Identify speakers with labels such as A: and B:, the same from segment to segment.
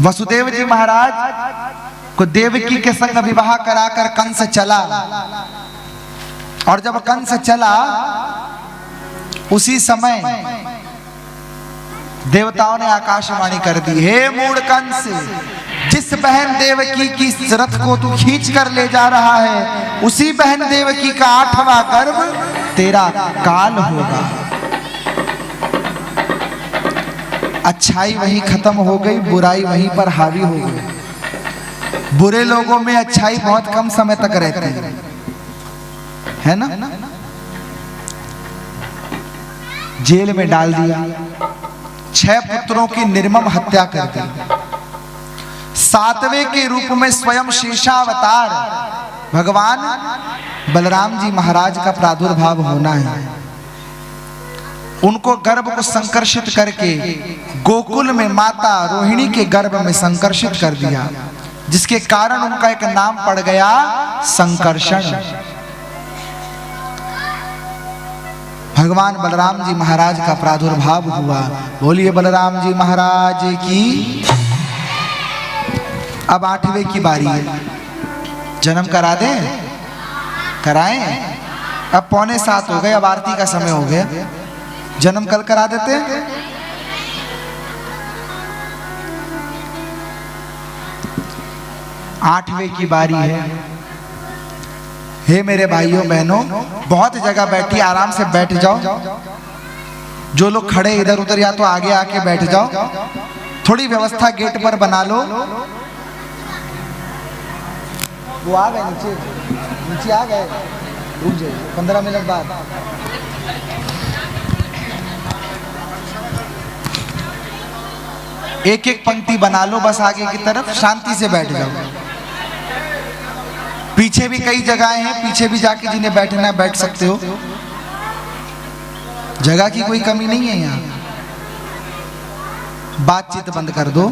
A: वसुदेव जी महाराज को देवकी के संग विवाह कराकर कंस चला, और जब कंस चला उसी समय देवताओं ने आकाशवाणी कर दी, हे मूढ़ कंस, जिस बहन देवकी की रथ को तू खींच कर ले जा रहा है, उसी बहन देवकी का 8वां गर्भ तेरा काल होगा। अच्छाई वहीं खत्म हो गई, बुराई वहीं पर हावी हो गई। बुरे लोगों में अच्छाई बहुत कम समय तक रहती है ना। जेल में डाल दिया, 6 पुत्रों की निर्मम हत्या कर दी, 7वें के रूप में स्वयं शेषावतार भगवान बलराम जी महाराज का प्रादुर्भाव होना है। उनको गर्भ को संकर्षित करके गोकुल में माता रोहिणी के गर्भ में संकर्षित कर दिया, जिसके कारण उनका एक नाम पड़ गया संकर्षण। भगवान बलराम जी महाराज का प्रादुर्भाव हुआ। बोलिए बलराम जी महाराज की। अब 8वें की बारी है। जन्म करा दें, कराएं? अब 6:45 हो गए, अब आरती का समय हो गया। जन्म कल करा देते। 8वें की बारी है। हे मेरे भाइयों बहनों, बहुत जगह बैठी, आराम से बैठ जाओ। जो लोग खड़े इधर उधर या तो आगे आके बैठ जाओ, थोड़ी व्यवस्था गेट पर बना लो। वो आ गए नीचे, नीचे आ गए, रुक जाइए 15 मिनट बाद। एक एक पंक्ति बना लो बस आगे की तरफ, शांति से बैठ जाओ। पीछे भी कई जगहें हैं, पीछे भी जाके जिन्हें बैठना है बैठ सकते हो, जगह की कोई कमी नहीं है यहाँ। बातचीत बंद कर दो।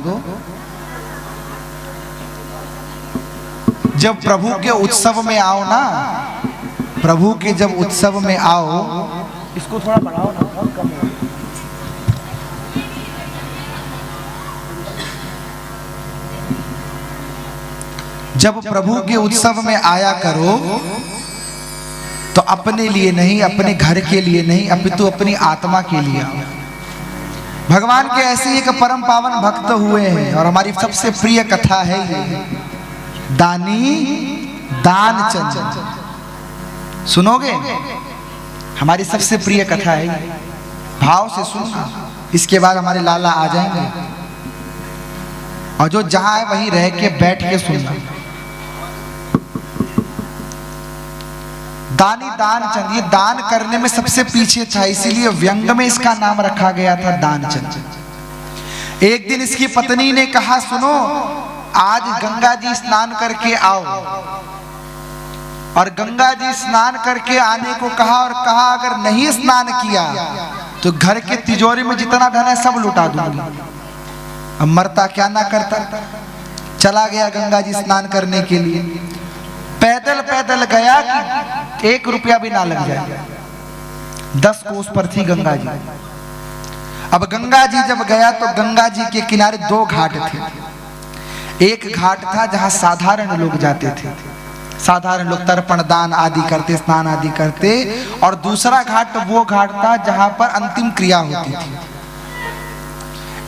A: जब प्रभु के उत्सव में आओ ना, प्रभु के जब उत्सव में आओ, इसको थोड़ा बढ़ाओ ना, बहुत कम है। जब प्रभु के उत्सव में आया करो तो अपने लिए नहीं, अपने घर के लिए नहीं, अपितु अपनी आत्मा के लिए आओ। भगवान के ऐसे एक परम पावन भक्त हुए हैं, और हमारी सबसे प्रिय कथा है ये दानी दानचंद। सुनोगे? हमारी सबसे प्रिय कथा है, भाव से सुनना। इसके बाद हमारे लाला आ जाएंगे, और जो जहां है वहीं रह के बैठ के सुनना। दानी दानचंद, ये दान करने में सबसे पीछे था, इसीलिए व्यंग में इसका नाम रखा गया था दानचंद। एक दिन इसकी पत्नी ने कहा, सुनो आज गंगा जी स्नान करके आओ, और गंगा जी स्नान करके आने को कहा, और कहा अगर नहीं स्नान किया तो घर के तिजोरी में जितना धन है सब लुटा दूंगी। अब मरता क्या ना करता, चला गया गंगा जी स्नान करने के लिए। पैदल पैदल गया कि 1 रुपया भी ना लग जाए। 10 कोस पर थी गंगा जी। अब गंगा जी जब गया तो गंगा जी के किनारे 2 घाट थे। एक घाट था जहां साधारण लोग जाते थे, साधारण लोग तर्पण दान आदि करते, स्नान आदि करते, और दूसरा घाट वो घाट था जहां पर अंतिम क्रिया होती थी।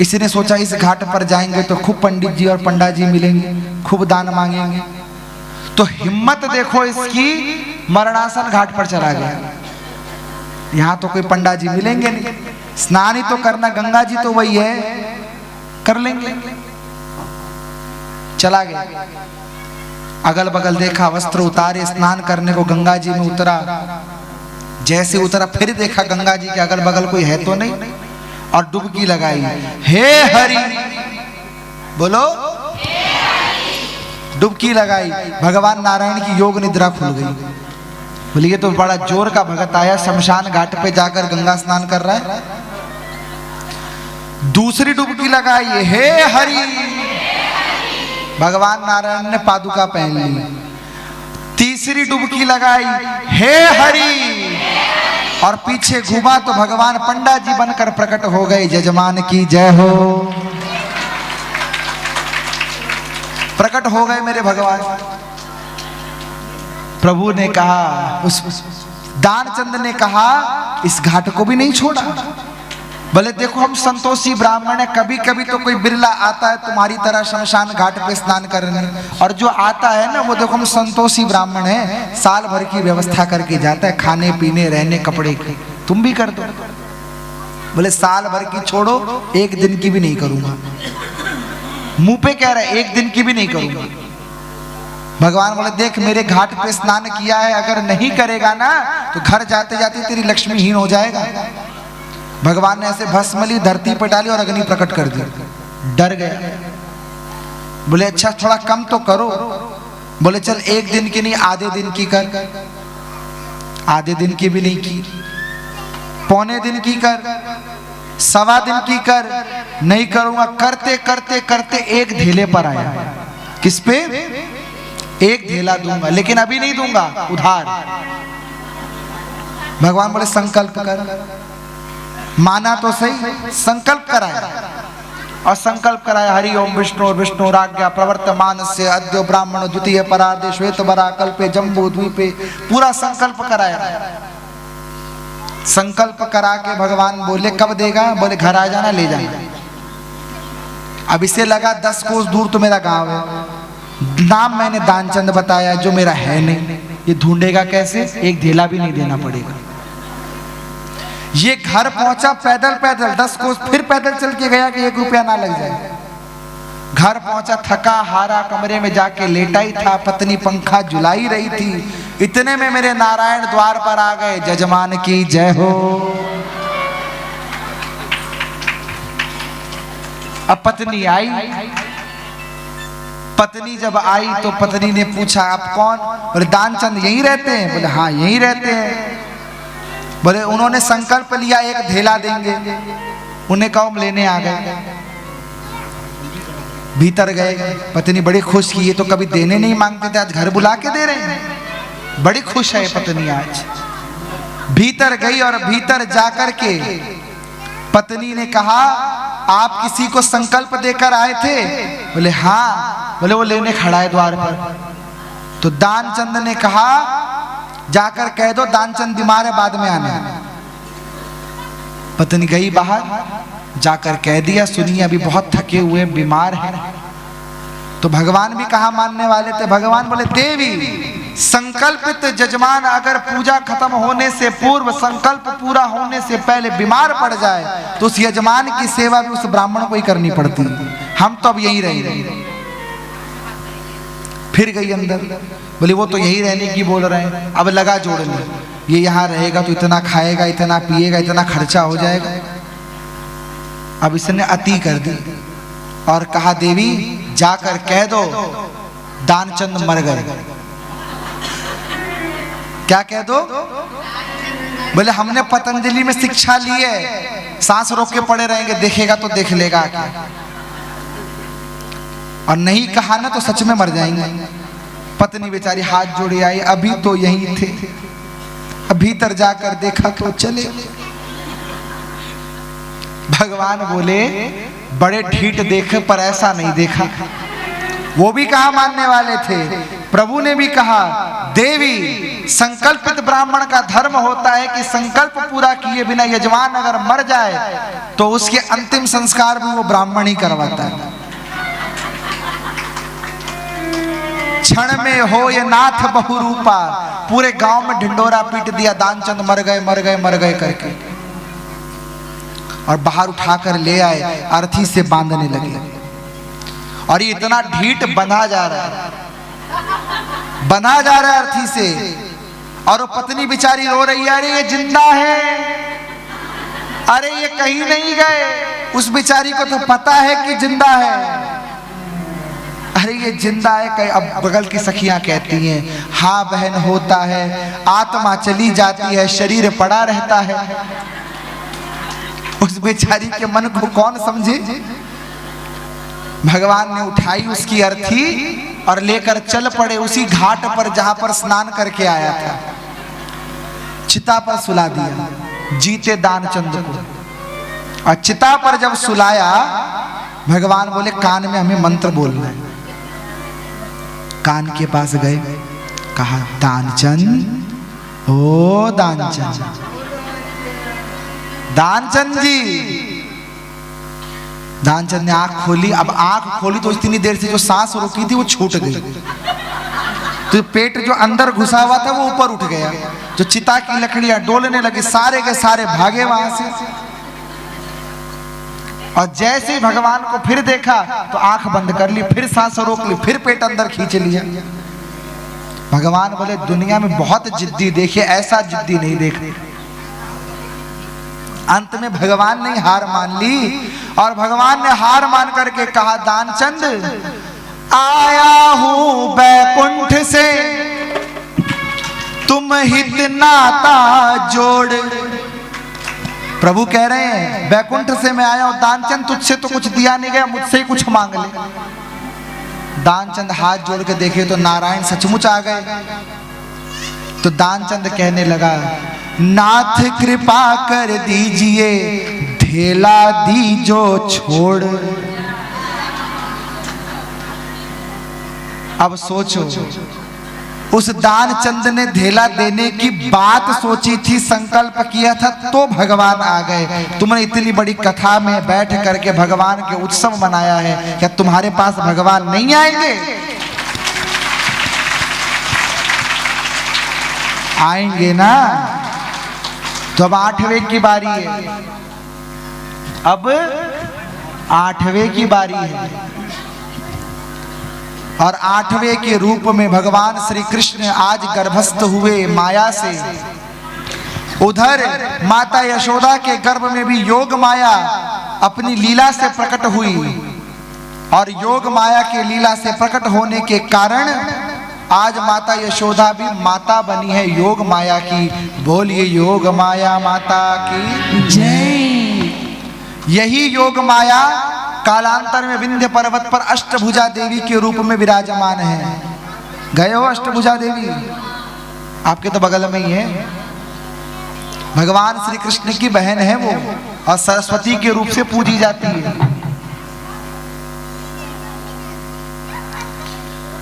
A: इसने सोचा इस घाट पर जाएंगे तो खूब पंडित जी और पंडा जी मिलेंगे, खूब दान मांगेंगे। तो हिम्मत देखो इसकी, मरणासन घाट पर चला गया। यहां तो कोई पंडा जी मिलेंगे नहीं, स्नान ही तो करना, गंगा जी तो वही है, कर लेंगे। चला गया, अगल बगल देखा, वस्त्र उतारे, स्नान करने को गंगा जी में उतरा। जैसे उतरा फिर देखा गंगा जी के अगल बगल कोई है तो नहीं, और डुबकी लगाई। हे हरि बोलो, डुबकी लगाई। भगवान नारायण की योग निद्रा खुल गई। बोलिए तो बड़ा जोर का भगत आया, शमशान घाट पे जाकर गंगा स्नान कर रहा है। दूसरी डुबकी लगाई, हे हरि। भगवान नारायण ने पादुका पहन ली। तीसरी डुबकी लगाई, हे हरि, और पीछे घूमा तो भगवान पंडा जी बनकर प्रकट हो गए। जजमान की जय हो। प्रकट हो गए मेरे भगवान। प्रभु ने कहा, उस दानचंद ने कहा, इस घाट को भी नहीं छोड़ा। बोले देखो हम संतोषी ब्राह्मण है, कभी कभी तो कोई बिरला आता है तुम्हारी तरह शमशान घाट पे स्नान करने, और जो आता है ना वो देखो हम संतोषी ब्राह्मण है, साल भर की व्यवस्था करके जाता है, खाने पीने रहने कपड़े की, तुम भी कर दो। बोले साल भर की छोड़ो, एक दिन की भी नहीं करूंगा। मुंह पे कह रहे एक दिन की भी नहीं करूंगा। भगवान बोले देख मेरे घाट पे स्नान किया है, अगर नहीं करेगा ना तो घर जाते जाते तेरी लक्ष्मीहीन हो जाएगा। भगवान ने ऐसे भस्म ली, धरती पर डाली और अग्नि प्रकट कर दी। डर गया। बोले अच्छा थोड़ा कम तो करो। बोले चल एक दिन की नहीं, आधे दिन की कर। आधे दिन की भी नहीं की, पौने दिन की कर, सवा दिन की कर। नहीं करूंगा। करते करते करते एक धेले पर आया। किस पे? एक धेला दूंगा, लेकिन अभी नहीं दूंगा, उधार। भगवान बोले संकल्प कर। माना तो सही, संकल्प कराया। और संकल्प कराया, हरि ओम विष्णु विष्णु राज्ञा प्रवर्तमानस्य अद्य ब्राह्मण द्वितीय परार्धे श्वेतवरा कल्पे जम्बू द्वीपे। पूरा संकल्प कराया। संकल्प करा के भगवान बोले कब देगा? बोले घर आ जाना, ले जाना। अब इसे लगा 10 कोस दूर तो मेरा गांव है, नाम मैंने दानचंद बताया जो मेरा है नहीं, ये ढूंढेगा कैसे? एक धेला भी नहीं देना पड़ेगा। ये घर पहुंचा पैदल पैदल, 10 कोस फिर पैदल चल के गया कि 1 रुपया ना लग जाए। घर पहुंचा थका हारा, कमरे में जाके लेटा ही था, पत्नी पंखा झुलाई रही थी। इतने में मेरे नारायण द्वार पर आ गए। जजमान की जय हो। अब पत्नी आई। पत्नी जब आई तो पत्नी ने पूछा आप कौन? बोले दानचंद यहीं रहते हैं? बोले हाँ यहीं रहते हैं। बोले उन्होंने संकल्प लिया एक धेला देंगे, उन्हें कहा हम लेने आ गए। भीतर गए, पत्नी बड़ी खुश की, ये तो कभी देने नहीं मांगते थे, आज घर बुला के दे रहे हैं। बड़ी खुश है पत्नी आज। भीतर गई और भीतर जाकर के पत्नी ने कहा आप किसी को संकल्प देकर आए थे? बोले हाँ। बोले वो लेने खड़ा है द्वार पर। तो दानचंद ने कहा जाकर कह दो दानचंद बीमार है, बाद में आना। पत्नी गई बाहर, जाकर कह दिया सुनिए अभी बहुत थके हुए बीमार हैं। तो भगवान भी कहा मानने वाले थे। भगवान बोले देवी संकल्पित जजमान अगर पूजा खत्म होने से पूर्व, संकल्प पूरा होने से पहले बीमार पड़ जाए तो उस यजमान की सेवा भी उस ब्राह्मण को ही करनी पड़ती। हम तो अब यहीं रहेंगे। फिर गई अंदर। बोले वो तो यही रहने की बोल रहे हैं। अब लगा जोड़ने, ये यहाँ रहेगा तो इतना खाएगा, इतना पिएगा, इतना खर्चा हो जाएगा। अब इसने अति कर दी और कहा देवी जाकर कह दो दानचंद मर गए। क्या कह दो? बोले हमने पतंजलि में शिक्षा ली है, सांस रोक के पड़े रहेंगे, देखेगा तो देख लेगा क्या, और नहीं कहा ना तो सच में मर जाएंगे। पत्नी बेचारी हाथ जोड़े आई, अभी तो यहीं थे, अब भीतर जाकर देखा तो चले। भगवान बोले बड़े ढीठ देखे पर ऐसा नहीं देखा। वो भी कहा मानने वाले थे। प्रभु ने भी कहा देवी संकल्पित ब्राह्मण का धर्म होता है कि संकल्प पूरा किए बिना यजमान अगर मर जाए तो उसके अंतिम संस्कार भी वो ब्राह्मण ही करवाता है। क्षण में हो ये नाथ बहुरूपा, पूरे गांव में ढिंडोरा पीट दिया, दानचंद मर गए मर गए मर गए करके, और बाहर उठाकर ले आए, अर्थी से बांधने लगे। और ये इतना ढीठ बंधा जा रहा है, बंधा जा रहा है अर्थी से, और वो पत्नी बेचारी रो रही है, अरे ये जिंदा है, अरे ये कहीं नहीं गए। उस बेचारी को तो पता है कि जिंदा है, अरे ये जिंदा है। कहीं अब बगल की सखियां कहती हैं हाँ बहन होता है, आत्मा चली जाती है शरीर पड़ा रहता है। उस बेचारी के मन को कौन समझे। भगवान ने उठाई उसकी अर्थी और लेकर चल पड़े उसी घाट पर जहां पर स्नान करके आया था। चिता पर सुला दिया जीते दानचंद को, और चिता पर जब सुलाया भगवान बोले कान में हमें मंत्र बोलना है। कान के पास गए, कहा दानचंद, ओ दानचंद, दानचंद जी। दानचंद ने आंख खोली। अब आंख खोली तो इतनी देर से जो सांस रोकी थी वो छूट गई, तो पेट जो अंदर घुसा हुआ था वो ऊपर उठ गया। जो चिता की लकड़ियां डोलने लगी, सारे के सारे भागे वहां से। और जैसे ही भगवान को फिर देखा तो आंख बंद कर ली, फिर सांस रोक ली, फिर पेट अंदर खींच लिया। भगवान बोले दुनिया में बहुत जिद्दी देखिए, ऐसा जिद्दी नहीं देखते। अंत में भगवान ने हार मान ली, और भगवान ने हार मान करके कहा दानचंद, आया हूं बैकुंठ से, तुम हित नाता जोड़। प्रभु कह रहे हैं बैकुंठ से मैं आया हूं, दानचंद तुझसे तो कुछ दिया नहीं गया, मुझसे ही कुछ मांग ले। दानचंद हाथ जोड़ के देखे तो नारायण सचमुच आ गए। तो दानचंद कहने लगा, नाथ कृपा कर दीजिए, धेला दीजो छोड़। अब सोचो, उस दानचंद ने धेला देने की बात सोची थी, संकल्प किया था, तो भगवान आ गए। तुमने इतनी बड़ी कथा में बैठ करके भगवान के उत्सव मनाया है, क्या तुम्हारे पास भगवान नहीं आएंगे? आएंगे ना। तो अब 8वें की बारी है, अब 8वें की बारी है। और 8वें के रूप में भगवान श्री कृष्ण आज गर्भस्थ हुए माया से। उधर माता यशोदा के गर्भ में भी योग माया अपनी लीला से प्रकट हुई, और योग माया के लीला से प्रकट होने के कारण आज माता यशोदा भी माता बनी है योग माया की। बोलिए योग माया माता की जय। यही योग माया कालांतर में विंध्य पर्वत पर अष्टभुजा देवी के रूप में विराजमान है। गए हो अष्टभुजा देवी? आपके तो बगल में ही है। भगवान श्री कृष्ण की बहन है वो, और सरस्वती के रूप से पूजी जाती है।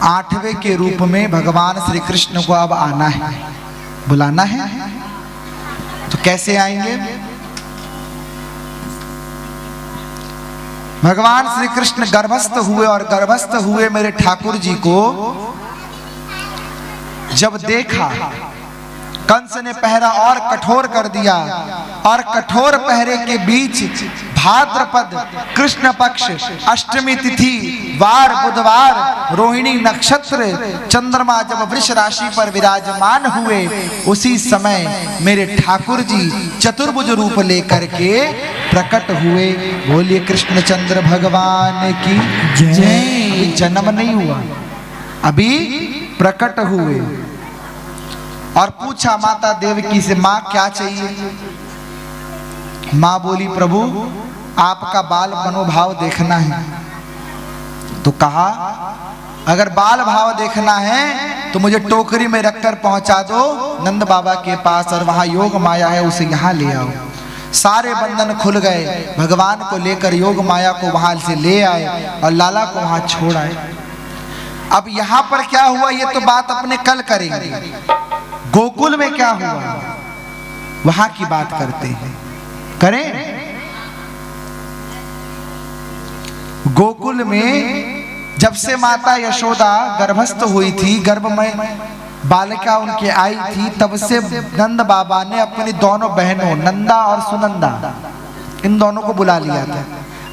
A: 8वें के रूप में भगवान श्री कृष्ण को अब आना है, बुलाना है। तो कैसे आएंगे? भगवान श्री कृष्ण गर्भस्थ हुए, और गर्भस्थ हुए मेरे ठाकुर जी को जब देखा, कंस ने पहरा और कठोर कर दिया, और कठोर पहरे के बीच भाद्रपद कृष्ण पक्ष अष्टमी तिथि वार बुधवार रोहिणी नक्षत्र चंद्रमा जब वृष राशि पर विराजमान हुए, उसी समय मेरे ठाकुर जी चतुर्भुज रूप लेकर के प्रकट हुए। बोलिए कृष्णचंद्र भगवान की जय। अभी जन्म नहीं हुआ, अभी प्रकट हुए। और पूछा माता देवकी से, माँ क्या चाहिए? माँ बोली प्रभु आपका बाल मनोभाव देखना है। तो कहा अगर बाल भाव देखना है तो मुझे टोकरी में रखकर पहुंचा दो नंद बाबा के पास, और वहां योग माया है उसे यहाँ ले आओ। सारे बंधन खुल गए, भगवान को लेकर योग माया को वहां से ले आए और लाला को वहां छोड़ आए। अब यहां पर क्या हुआ ये तो बात अपने कल करेंगे। गोकुल में क्या हुआ वहां की बात करते हैं, करें। गोकुल में जब से माता यशोदा गर्भस्थ हुई थी, गर्भ में बालिका उनके आई थी, तब से नंद बाबा ने अपनी दोनों बहनों नंदा और सुनंदा, इन दोनों को बुला लिया था।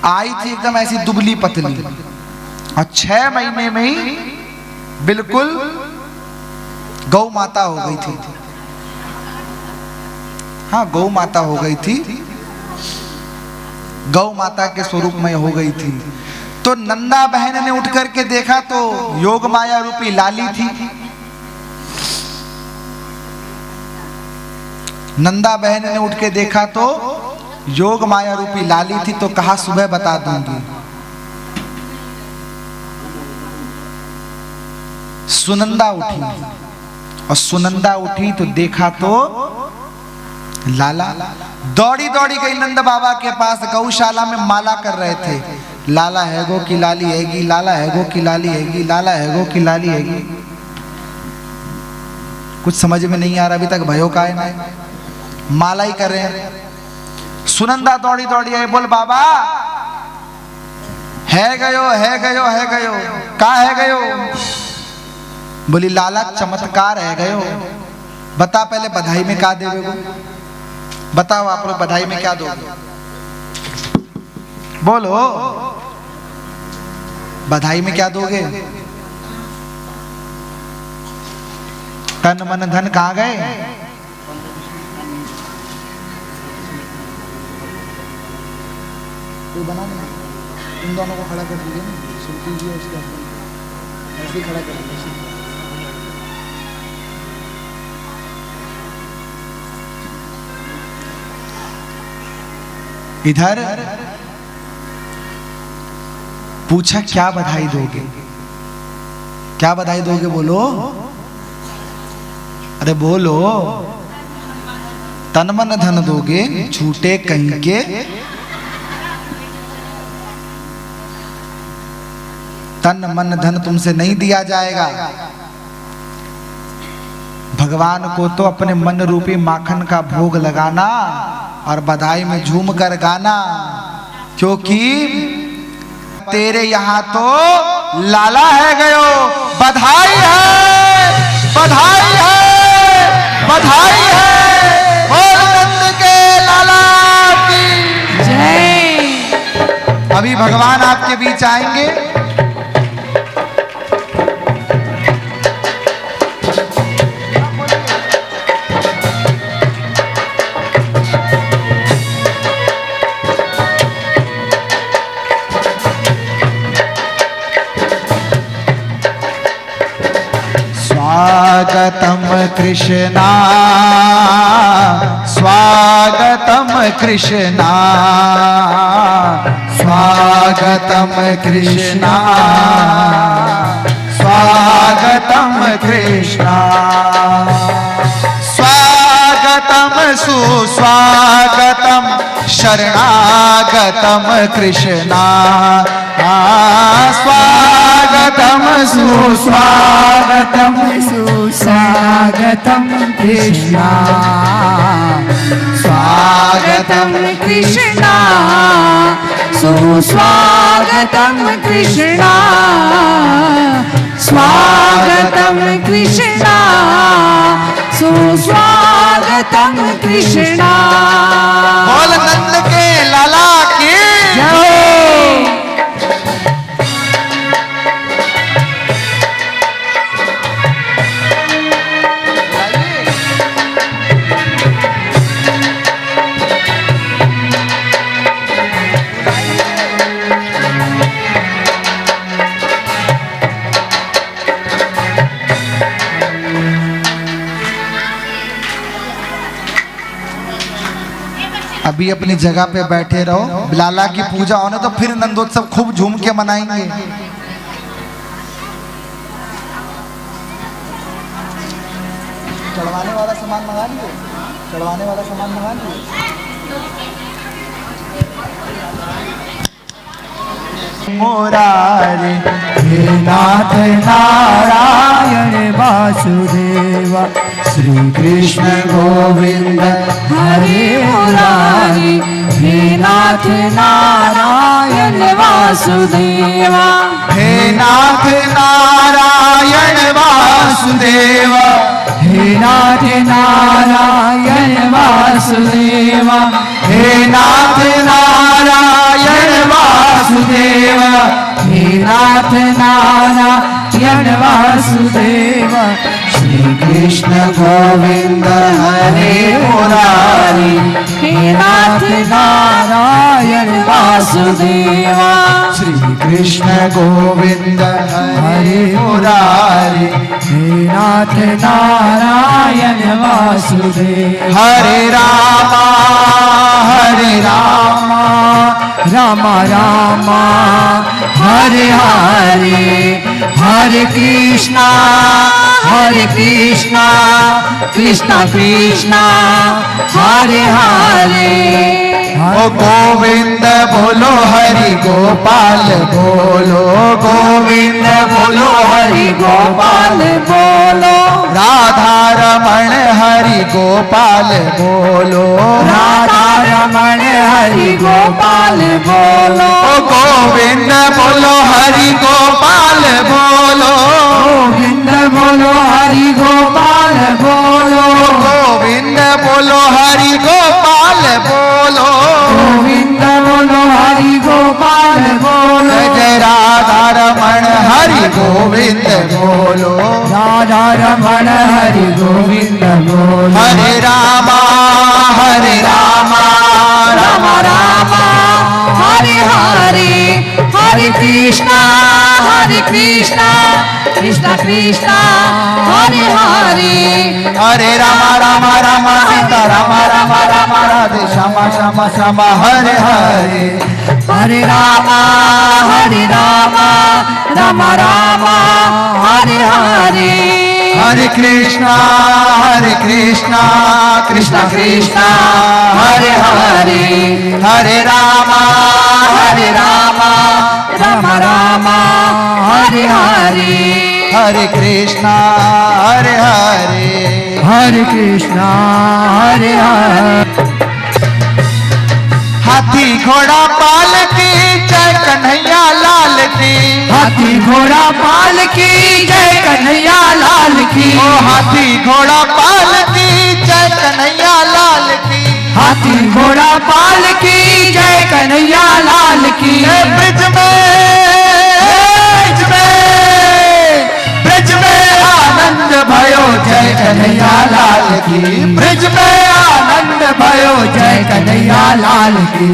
A: आई थी एकदम ऐसी दुबली पतली, और 6 महीने में ही बिल्कुल गौ माता हो गई थी। हाँ, गौ माता हो गई थी, गौ माता के स्वरूप में हो गई थी। तो नंदा बहन ने उठ करके देखा तो योग माया रूपी लाली थी। नंदा बहन ने उठ के देखा तो योग माया रूपी लाली थी। तो कहा सुबह बता दूंगी। सुनंदा उठी, और सुनंदा उठी तो देखा तो लाला। दौड़ी दौड़ी गई नंद बाबा के पास, गौशाला में माला कर रहे थे। लाला है गो की लाली हैगी, लाला है गो की लाली हैगी, लाला है गो की लाली हैगी। कुछ समझ में नहीं आ रहा अभी तक भयो का है ना, माला ही कर रहे हैं। सुनंदा दौड़ी दौड़ी आई, बोल बाबा है गयो है गयो है गयो, का है गयो? बोली लाला चमत्कार है गयो। बता पहले बधाई में क्या देवे गो, बताओ आप लोग बधाई में क्या दोगे? बोलो बधाई में क्या दोगे? तन मन धन कहाँ गए? कोई बना नहीं, इन दोनों को खड़ा कर दीजिए ना, श्रुति जी उसके हस्बैंड ऐसे ही खड़ा कर दीजिए। इधर पूछा क्या बधाई दोगे, क्या बधाई दोगे? बोलो, अरे बोलो। तन मन धन दोगे, झूठे कहीं के तन मन धन तुमसे नहीं दिया जाएगा। भगवान को तो अपने मन रूपी माखन का भोग लगाना और बधाई में झूम कर गाना, क्योंकि तेरे यहाँ तो लाला है गयो। बधाई है, बधाई है, बधाई है। बोल नंद के लाला की जय। अभी भगवान आपके बीच आएंगे। स्वागतम कृष्णा, स्वागतम कृष्णा, स्वागतम कृष्णा, स्वागतम कृष्णा, स्वागतम सुस्वागतम शरणागतम कृष्णा, स्वागतम सुस्वागतम
B: सुस्वागतम कृष्णा, स्वागतम कृष्णा, सुस्वागतम कृष्णा, स्वागतम कृष्णा, सुस्वागतम कृष्णा।
A: बोल नंद के लाला की
B: जय।
A: अभी अपनी जगह पे बैठे रहो। लाला की पूजा होने तो फिर नंदोत्सव खूब झूम के मनाएंगे। चढ़वाने वाला सामान मंगा लिए, चढ़वाने वाला सामान मंगा लिए।
B: मुरारी हे नाथ नारायण वासुदेव, श्री कृष्ण गोविंद हरे मुरारी, हे नाथ नारायण वासुदेव,
A: हे नाथ नारायण वासुदेव,
B: हे नाथ नारायण वासुदेव,
A: हे नाथ नारायण वासुदेव,
B: हे नाथ नारायण वासुदेव, श्री कृष्ण गोविंद हरे मुरारी, हे नाथ नारायण वासुदेव,
A: श्री कृष्ण गोविंद हरे मुरारी,
B: हे नाथ नारायण वासुदेव।
A: हरे रामा
B: राम राम हरे हरे, हरे कृष्णा हरे कृष्णा कृष्णा कृष्णा हरे हरे
A: ओ गोविंद बोलो हरि गोपाल बोलो, गोविंद बोलो हरि गोपाल
B: बोलो
A: राधा रमण हरि गोपाल बोलो,
B: राधा रमण हरि गोपाल बोलो
A: ओ गोविंद बोलो हरि गोपाल बोलो,
B: गोविंद बोलो हरि गोपाल बोलो
A: गोविंद बोलो हरि गोपाल बोलो,
B: गोविंद बोलो हरि गोपाल बोलो
A: जय जय राधा रमण हरि गोविंद बोलो,
B: राधा रमण हरि गोविंद बोलो
A: हरे रामा रामा
B: रामा हरे हरे हरे कृष्णा कृष्णा कृष्णा हरे हरे
A: हरे रामा रामा रामा सीता रामा रामा रामा राधे श्यामा श्यामा श्यामा हरे हरे
B: हरे रामा रामा रामा हरे हरे
A: हरे कृष्णा कृष्णा कृष्णा हरे हरे हरे रामा
B: रामा रामा हरे हरे
A: हरे कृष्णा हरे
B: हरे कृष्णा हरे हरे
A: हाथी घोड़ा पाल की जय कन्हैया लाल की,
B: हाथी घोड़ा पाल की जय कन्हैया लाल की,
A: ओ हाथी घोड़ा पाल की जय कन्हैया लाल की,
B: हाथी घोड़ा पाल की जय कन्हैया लाल की
A: ब्रिज में आनंद भयो जय कन्हैया लाल की, ब्रिज में
B: आनंद भयो जय कन्हैया लाल की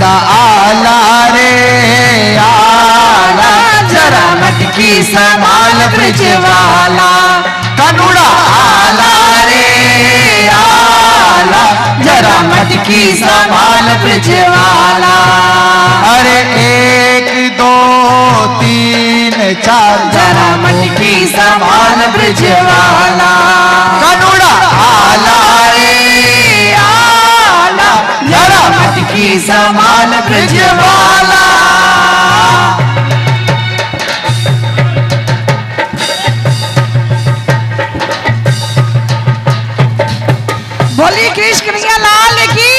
A: आला रे आला जरा मटकी संभाल ब्रिज वाला, कनुड़ा आला रे आला जरा मटकी संभाल ब्रिज वाला, अरे 1 2 3 4
B: जरा मटकी संभाल ब्रिज वाला,
A: कनुड़ा आला रे आला जरा
B: मटकी संभाल ब्रिज
A: वाला।
B: बोली कृष्ण कन्हैया लाल की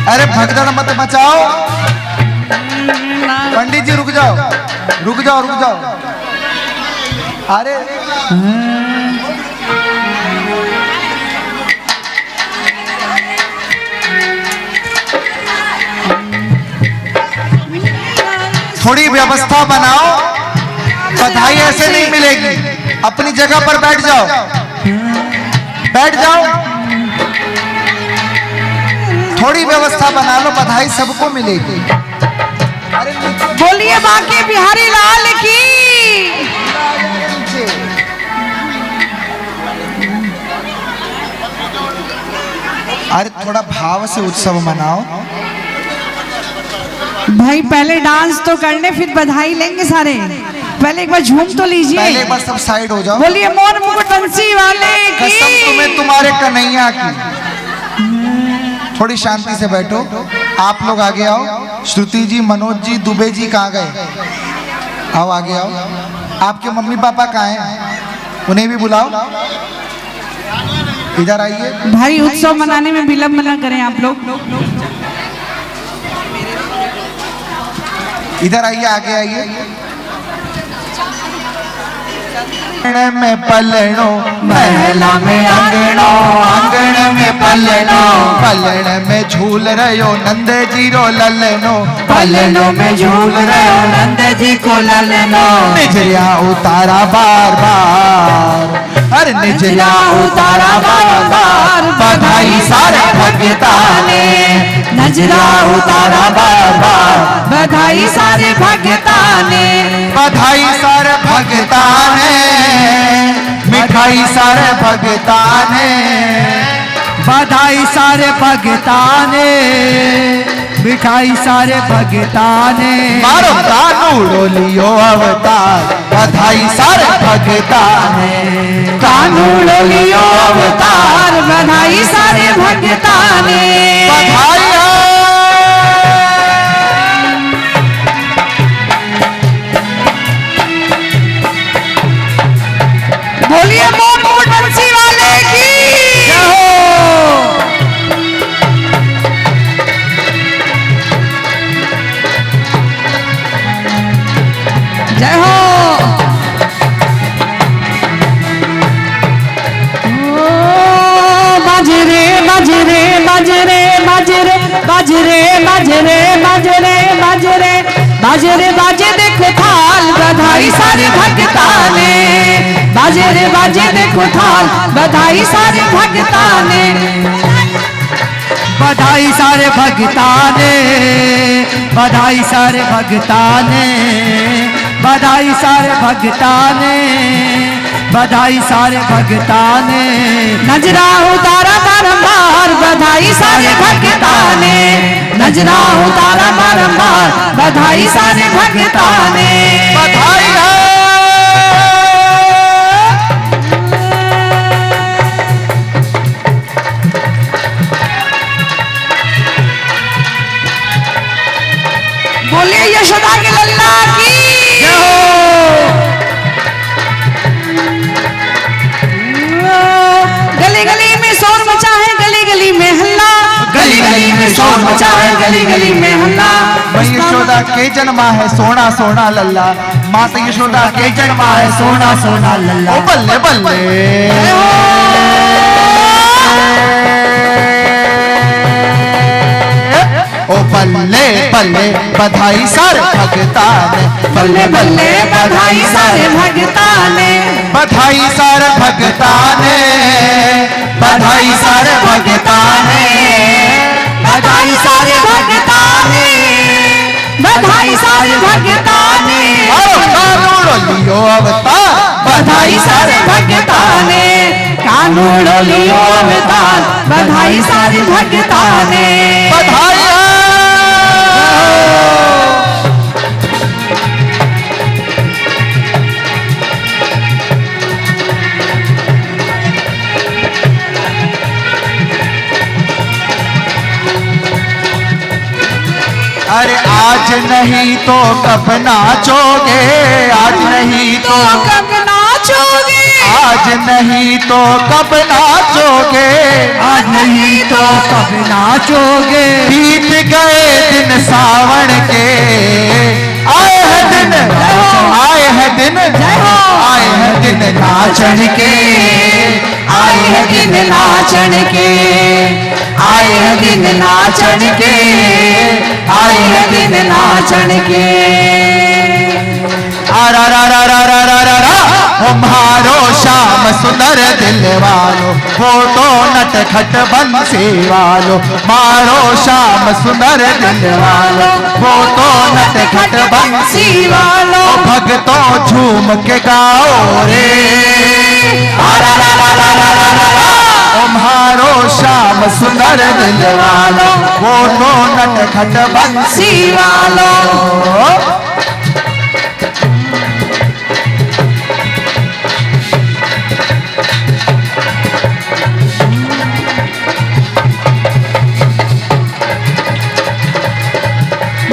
A: अरे भगदड़ मत मचाओ, पंडित जी रुक जाओ रुक जाओ रुक जाओ। अरे थोड़ी व्यवस्था बनाओ, बधाई ऐसे नहीं मिलेगी। अपनी जगह पर बैठ जाओ, बैठ जाओ, थोड़ी व्यवस्था बना लो, बधाई सबको मिलेगी।
B: बोलिए बांके बिहारी लाल की।
A: अरे थोड़ा भाव से उत्सव मनाओ
B: भाई, पहले डांस तो करने फिर बधाई लेंगे सारे, पहले एक बार झूम तो लीजिए।
A: पहले एक बार सब साइड हो जाओ।
B: बोलिए मोर मुकुट बंसी वाले की।
A: कसम तुम्हें तुम्हारे कन्हैया की। थोड़ी शांति से बैठो, आप लोग आगे आओ। श्रुति जी, मनोज जी, दुबे जी कहाँ गए? आओ आगे आओ। आपके मम्मी पापा कहाँ हैं? उन्हें भी बुलाओ, इधर आइए।
B: भाई उत्सव मनाने में विलम्ब न करें आप लोग।
A: इधर आइए, आगे आइए। में पलनो
B: महला में आंगणो,
A: आंगण में पलनो, पलण में झूल रहो नंद जी रो ललनो,
B: पलनो में झूल रहो नंद जी को ललनो,
A: निजरिया उतारा बार बार, अरे निजरिया उतारा बार बार, बधाई सारे भगता ने,
B: नजरा उतारा बार बार, बधाई सारे भगता ने,
A: बधाई सारे भगता ने, मिठाई सारे भगता ने,
B: बधाई सारे भगता ने, मिठाई सारे भगता ने,
A: मारो कानूड़ो लियो अवतार, बधाई सारे भगता ने,
B: कानूड़ो लियो अवतार, बधाई सारे भगता ने,
A: बधाई
B: बोलिए मोर मोर बंसी वाले की जय हो। जय हो। बाजरे बाजरे बाजरे बाजरे बाजरे बाजरे बाजरे बाजरे बाजरे बाजे देखो थाल, बधाई सारे भगता ने, बाजरे बाजे देखो थाल, बधाई सारे भगता ने, बधाई सारे भगता ने, बधाई सारे भगता ने, बधाई सारे भगता ने, बधाई सारे भगता ने, नजरा उतारा बारंबार, बधाई सारे भगता ने, नजरा उतारा बारंबार, बधाई सारे भगता ने,
A: बधाई है।
B: बोलिए यशोदा के लल्ला की जय हो। गली गली में शोर मचा है, गली गली में हल्ला, गली गली में शोर मचा है, गली गली में हल्ला,
A: यशोदा के जन्मा है सोना सोना लल्ला, माता यशोदा के जन्मा है सोना सोना लल्ला, ओ बल्ले बल्ले ओ बल्ले बल्ले, बधाई सारे भगता ने,
B: बल्ले बल्ले, बधाई सारे भगता ने,
A: बधाई सारे भगता ने, बधाई सारे भगता ने,
B: बधाई सारे भगता ने, बधाई सारे भगता ने,
A: कानूड़ो लियो अवतार,
B: बधाई सारे भगता ने, कानूड़ो लियो अवतार, बधाई सारे भगता ने,
A: बधाई है। अरे आज नहीं तो कब नाचोगे, आज नहीं तो
B: कब नाचोगे,
A: आज नहीं तो कब नाचोगे,
B: आज नहीं तो कब नाचोगे,
A: बीत गए दिन सावन के, आए हैं दिन, आए हैं दिन, आए हैं दिन नाचन के,
B: आए हैं दिन नाचन के, आए हैं दिन नाचन के, आए हैं दिन नाचन के,
A: आरा रा रा रा रा रा रा रा, ओ मारो श्याम सुंदर दिल वालो, फोटो नट खट बंसी वालो, मारो श्याम सुंदर दिल वालो, फोटो नट खट बंसी वालो, भक्तों झूम के गाओ रे, आरा रा रा रा रा रा रा, ओ मारो श्याम सुंदर दिल वालो, फोटो नट खट बंसी वालो।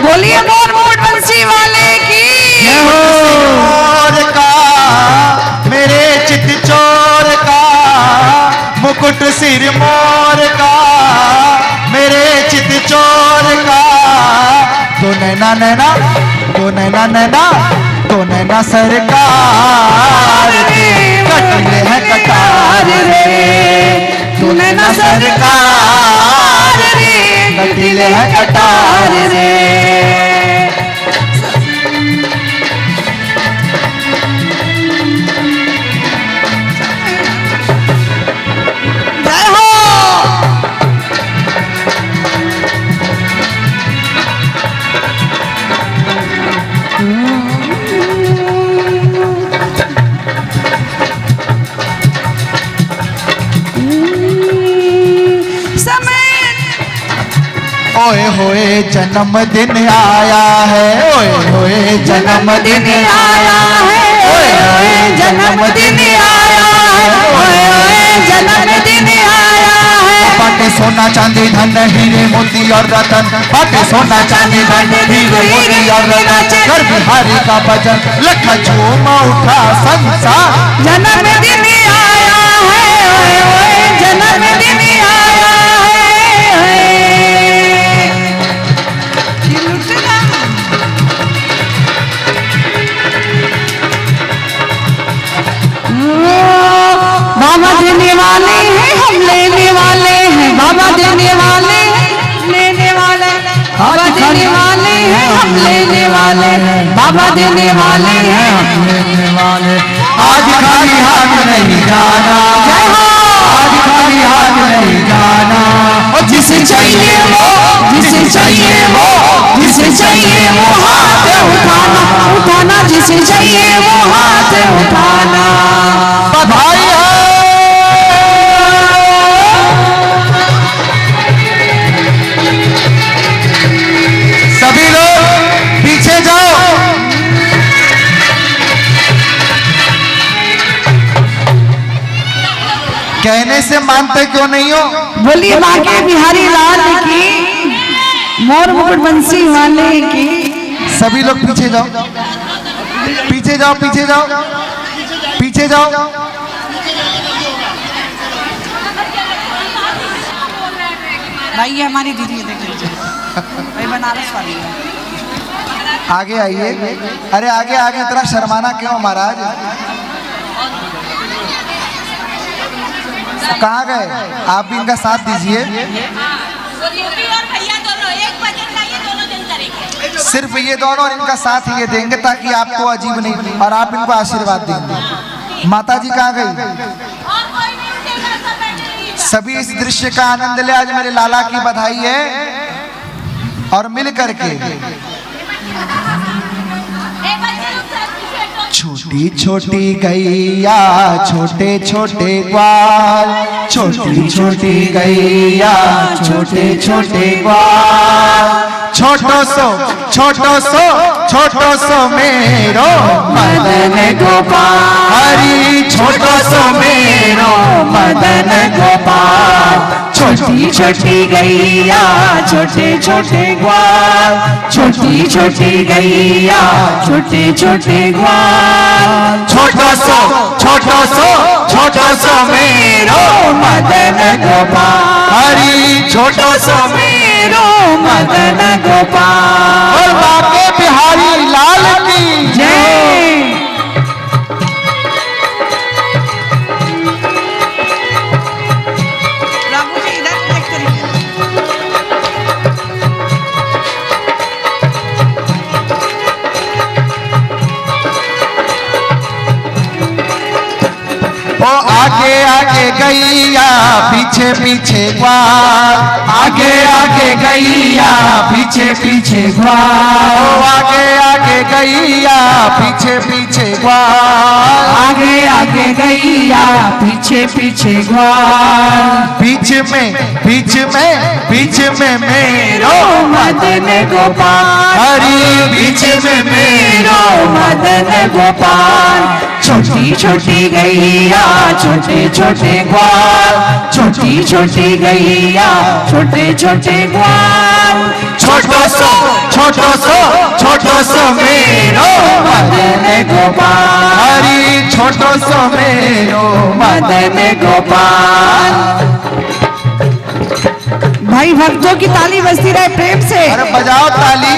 B: बोलिए मोर मोर बंसी वाले की
A: चोर का मेरे चित चोर का, मुकुट सिर मोर का मेरे चित चोर का, तो नैना नैना, तो नैना नैना, तो नैना सरकार रे कटले है कटार रे, तो नैना सरकार रे कटले है कटार रे। ओए होए जन्मदिन आया है, ओए होए जन्मदिन आया है, ओए होए जन्मदिन आया है, ओए होए जन्मदिन आया है। बाटे सोना चांदी धन हीरे मोती और रतन, बाटे सोना चांदी धन हीरे मोती और रतन, घर बिहारी का भजन लखा झूमा उठा संसार।
B: जन्मदिन आया है, ओए ओए जन्मदिन आया है। बाबा देने वाले हैं, हम लेने वाले हैं, बाबा देने वाले हैं, लेने वाले, बाबा देने वाले हैं, हम लेने वाले हैं, बाबा देने वाले हैं, हम लेने वाले।
A: आज खाली हाथ नहीं जाना, आज खाली हाथ नहीं जाना, और जिसे चाहिए वो, जिसे चाहिए वो, जिसे चाहिए वो हाथ
B: उठाना, उठाना, जिसे चाहिए वो हाथ उठाना।
A: बधाई है। सभी लोग पीछे जाओ। कहने से मानते क्यों नहीं हो?
B: बोलिए बाके बिहारी लाल की, मोर मुकुट बंसी वाले की।
A: सभी लोग पीछे जाओ, पीछे जाओ, पीछे जाओ, पीछे जाओ।
B: भाई ये हमारी दीदी है, देख लीजिए, भाई बनारस वाली है।
A: आगे आइए। अरे आगे आगे, इतना शर्माना क्यों महाराज? कहाँ गए? आप भी इनका साथ दीजिए। सिर्फ ये दोनों और इनका साथ ही ये देंगे ताकि आपको अजीब नहीं, और आप इनको आशीर्वाद देंगे। माता जी कहाँ गई? सभी इस दृश्य का आनंद ले। आज मेरे लाला की बधाई है, और मिल करके छोटी छोटी गैया छोटे छोटे ग्वाल, छोटी छोटी गैया छोटे छोटे ग्वाल, छोटो सो छोटो सो मेरो मदन गोपाल, हरी छोटो सो मेरो मदन गोपाल।
B: छोटी छोटी गैया छोटे छोटे ग्वाल, छोटी छोटी गैया छोटे छोटे ग्वाल,
A: छोटो सो मेरो
B: मदन गोपाल,
A: हरी छोटो सो
B: मेरो मदन गोपाल।
A: और बाके बिहारी लाल की
B: जय।
A: ओ आगे आगे गैया पीछे पीछे ग्वाल, आगे आगे गैया पीछे पीछे ग्वाल, ओ आगे आगे गैया पीछे पीछे ग्वाल,
B: आगे आगे गैया पीछे पीछे ग्वाल,
A: बीच में मेरो
B: मदन गोपाल,
A: हरी
B: बीच में मेरो मदन गोपाल। छोटी छोटी गैया छोटे छोटे ग्वाल, छोटी छोटी गैया छोटे छोटे ग्वाल,
A: छोटो सो मेरो
B: मदन गोपाल,
A: हरी छोटो सो मेरो
B: मदन गोपाल। भाई भक्तों की ताली बजती रहे प्रेम से।
A: अरे बजाओ ताली।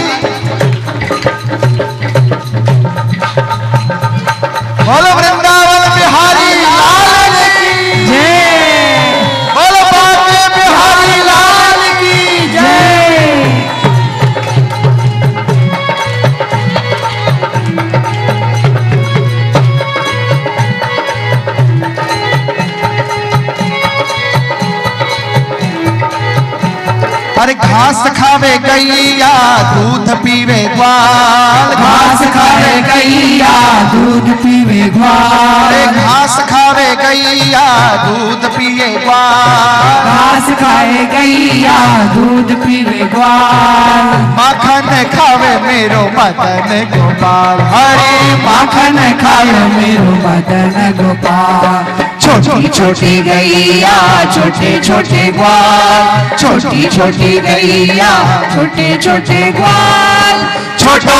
A: घास खावे गैया दूध पीवे ग्वाल,
B: घास खावे गैया दूध पीवे ग्वाल,
A: घास खावे गैया दूध पिए ग्वाल,
B: घास खाए गैया दूध पीवे ग्वाल,
A: माखन खावे मेरो मदन गोपाल, हरे
B: माखन खावे मेरो मदन गोपाल। छोटी छोटी गैया छोटे छोटे ग्वाल, छोटी छोटी गैया छोटे छोटे ग्वाल,
A: छोटो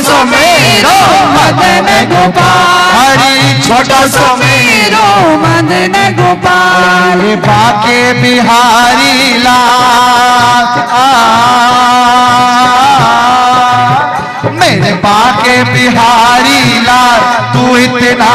A: सो मेरो
B: मदन गोपाल,
A: हरी छोटो सो
B: मेरो मदन गोपाल।
A: मेरे बाके बिहारी लाल, मेरे बाके बिहारी लाल, तू इतना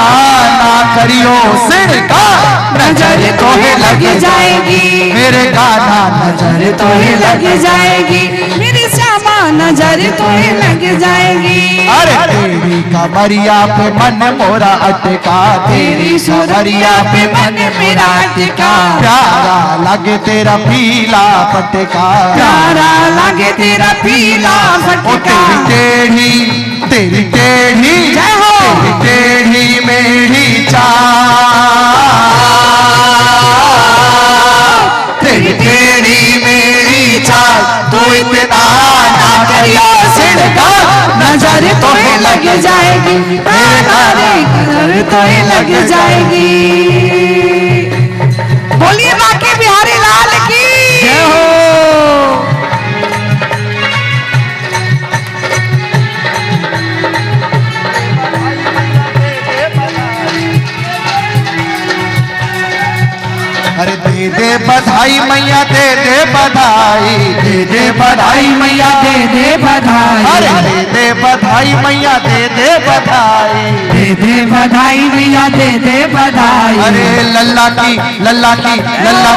A: ना करियो सिर का,
B: नजर तो ही लग जाएगी
A: मेरे गाना
B: नजर तो ही लग जाएगी, मेरी श्यामा नजर तो ही लग जाएगी।
A: अरे तेरी कमरिया पे मन मोरा अटका,
B: तेरी सुररिया पे मन मेरा अटका,
A: प्यारा लगे तेरा पीला पटका,
B: प्यारा लगे तेरा पीला
A: ओ
B: फटका।
A: तेरी टेढ़ी
B: जय हो।
A: तेरी टेढ़ी मेढ़ी चाल, तेरी टेढ़ी मेढ़ी चाल, तू इतना ना करियो सिड़का,
B: नजर तो ही लग जाएगी, नजर तो ही लग जाएगी। बोलिए बाके बिहारी लाल की
A: जय हो। अरे दे दे बधाई मैया, दे दे बधाई, दे दे बधाई मैया,
B: दे दे बधाई,
A: अरे दे दे बधाई मैया, दे दे बधाई,
B: दे दे बधाई भैया, दे दे बधाई।
A: अरे लल्ला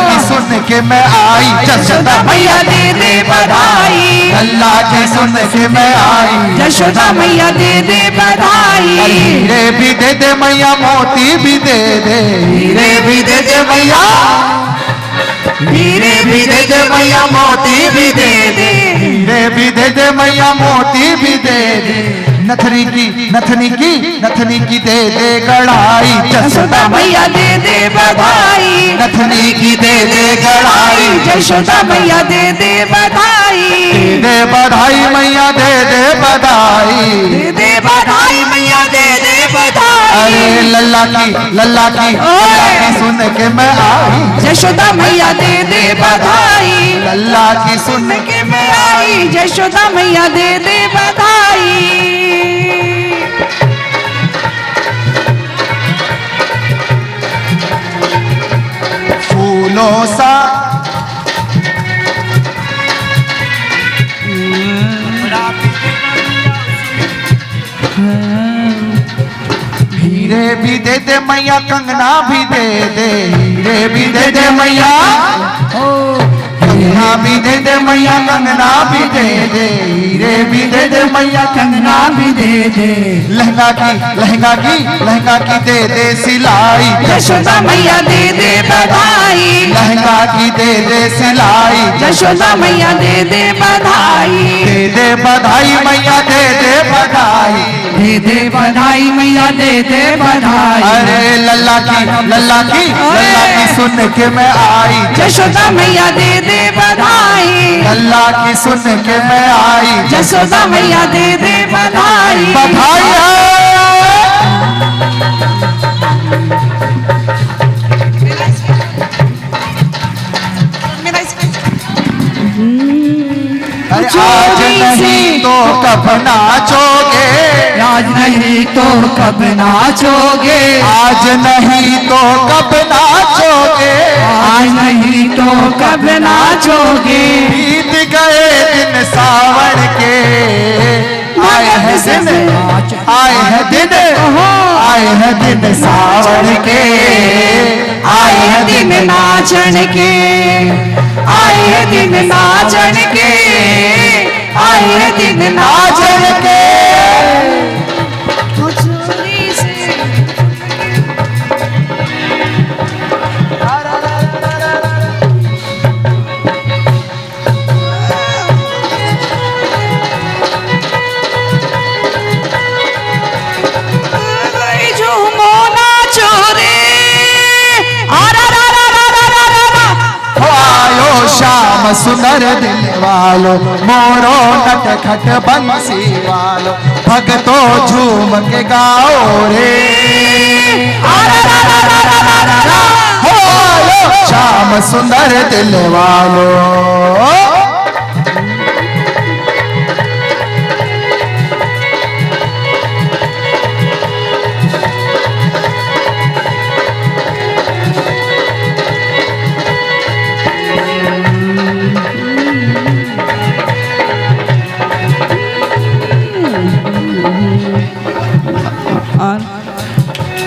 A: की सुन के मैं आई, जशोदा
B: मैया दे दे बधाई,
A: लल्ला की सुन के मैं आई,
B: यशोदा मैया दे दे बधाई।
A: हीरे भी दे दे मैया, मोती भी दे दे, हीरे भी दे दे मैया, हीरे भी दे दे मैया, मोती भी दे दे, हीरे भी दे दे मैया, मोती भी दे दे, नथनी की दे दे कढ़ाई,
B: यशोदा मैया दे दे बधाई,
A: नथनी की दे दे कढ़ाई,
B: यशोदा मैया दे दे बधाई,
A: दे दे बधाई मैया, दे दे बधाई,
B: दे दे बधाई मैया, दे दे बधाई।
A: अरे लल्ला की सुन के मैं आई,
B: यशोदा मैया दे दे बधाई,
A: लल्ला की सुन
B: के मैं आई, यशोदा मैया दे दे बधाई।
A: फूलों सा हीरे भी दे दे मैया, कंगना भी दे दे, हीरे भी दे दे मैया, कंगना भी दे दे मैया, कंगना भी दे दे, हीरे भी दे दे मैया,
B: कंगना भी दे दे,
A: लहंगा की दे दे सिलाई,
B: यशोदा मैया दे दे बधाई,
A: लहंगा की दे दे सिलाई,
B: यशोदा मैया दे दे बधाई,
A: दे दे बधाई मैया, दे दे बधाई,
B: दे दे बधाई मैया, दे दे बधाई।
A: अरे लल्ला की सुन के मैं आई,
B: यशोदा मैया दे दे बधाई,
A: लल्ला की सुन के मैं आई,
B: यशोदा मैया दे दे बधाई।
A: बधाई अरे आज नहीं तो कब नाचोगे,
B: आज नहीं तो कब नाचोगे,
A: आज नहीं तो कब नाचोगे,
B: आज नहीं तो कब नाचोगे।
A: बीत गए दिन सावन के, आए हैं दिन, आए हैं दिन, आए हैं दिन सावन के,
B: आए हैं दिन नाचन के, आए हैं दिन नाचन के, आए हैं दिन नाचन के।
A: सुंदर दिल वालो, मोरो नटखट बंसी वालो, भगतो झूम के गाओ रे। हो श्याम सुंदर दिल वालो।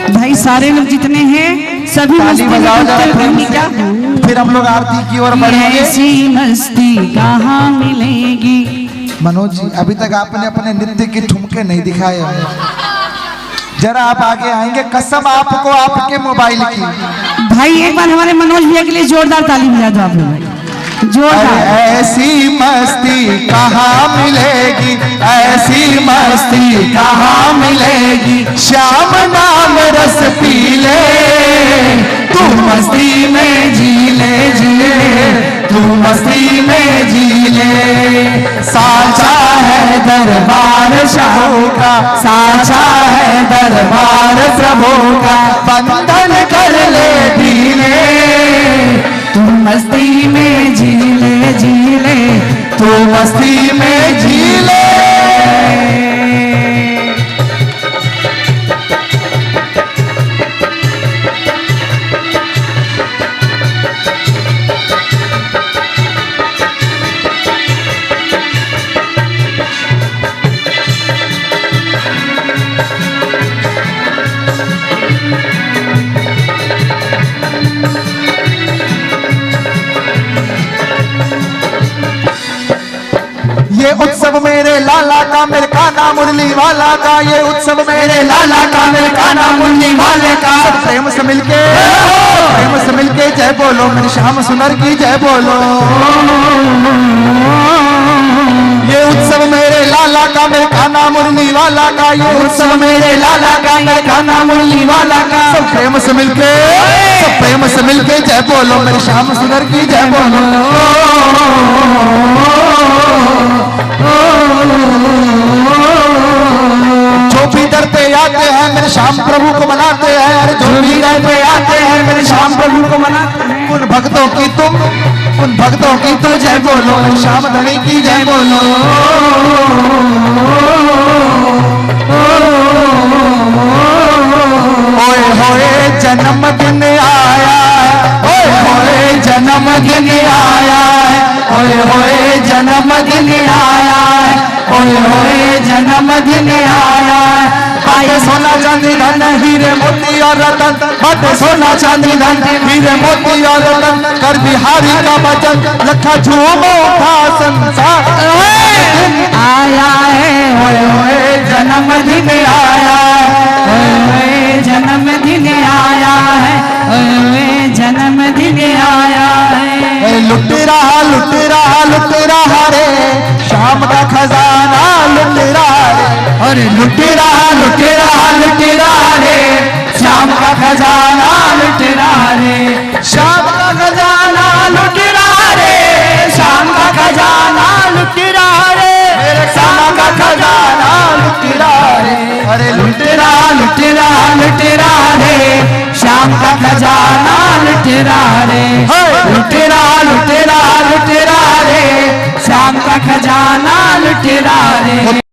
B: भाई सारे लोग जितने हैं सभी
A: ताली
B: मस्ती में
A: बजाओ
B: डूबते
A: जरा
B: रहेंगे
A: प्रेम
B: क्या?
A: से। फिर हम लोग आरती की ओर बढ़ेंगे।
B: ऐसी मस्ती कहाँ मिलेगी।
A: मनोज जी, अभी तक आपने अपने नृत्य के ठुमके नहीं दिखाए हैं। जरा आप आगे आएंगे, कसम आपको आपके मोबाइल की।
B: भाई एक बार हमारे मनोज भैया के लिए जोरदार ताली बजा दो आप लोग,
A: अरे
B: जोरदार।
A: ऐसी मस्ती कहाँ मिलेगी, ऐसी मस्ती कहाँ मिलेगी, श्याम नाम रस पी ले, तू मस्ती में जी ले, तू मस्ती में जी ले। साचा है दरबार शाहू का, साचा है दरबार प्रभु का, बंधन कर ले ढीले, तू मस्ती में जी ले, तू मस्ती में जी ले। ये उत्सव मेरे लाला का, मेरे काना मुरली वाला का, ये उत्सव मेरे लाला का, मेरे काना मुरली वाले का। प्रेम से मिलके, प्रेम से मिलके जय बोलो, मेरे श्याम सुंदर की जय बोलो। ये उत्सव मेरे लाला का, मेरे काना मुरली वाला का, ये उत्सव मेरे लाला का, मेरे काना मुरली वाला का। सब प्रेम से मिलके, सब प्रेम से मिलके जय बोलो, मेरे श्याम सुंदर की जय बोलो। जो भी दर पे आते हैं मेरे श्याम प्रभु को मनाते हैं, अरे जो भी दर पे आते हैं मेरे श्याम प्रभु को मनाते हैं। उन भक्तों की तुम, उन भक्तों की तो जय बोलो, श्याम धनी की जय बोलो। ओए होए जन्मदिन आया है, ओए होए जन्मदिन आया है, ओए होए जन्मदिन आया है, ओए होए जन्मदिन आया है। बाटे सोना चांदी धन हीरे मोती और रतन, बाटे सोना चांदी धन हीरे मोती और रतन, कर बिहारी का बचन लखा झूमो था संसार।
B: आया है
A: ओए होए
B: जन्मदिन आया है, जन्मदिन आया है, जन्मदिन आया है।
A: लुट रहा लुट रहा लुट रहा रे, शाम का खजाना लुट रहा रे, अरे लुट रहा लुट रहा लुट रहा रे, शाम का खजाना लुट रहा रे, शाम का खजाना लुट रहा रे, शाम का खजाना लुट रहा रे, मेरे शाम का खजाना लुट रहा रे, अरे लुट रहा लुट रहा लुट रहा रे, शाम का खजाना लुट रहा रे, लुट रहा लुट रहा लुट रहा रे, शाम का खजाना लुट रहा रे।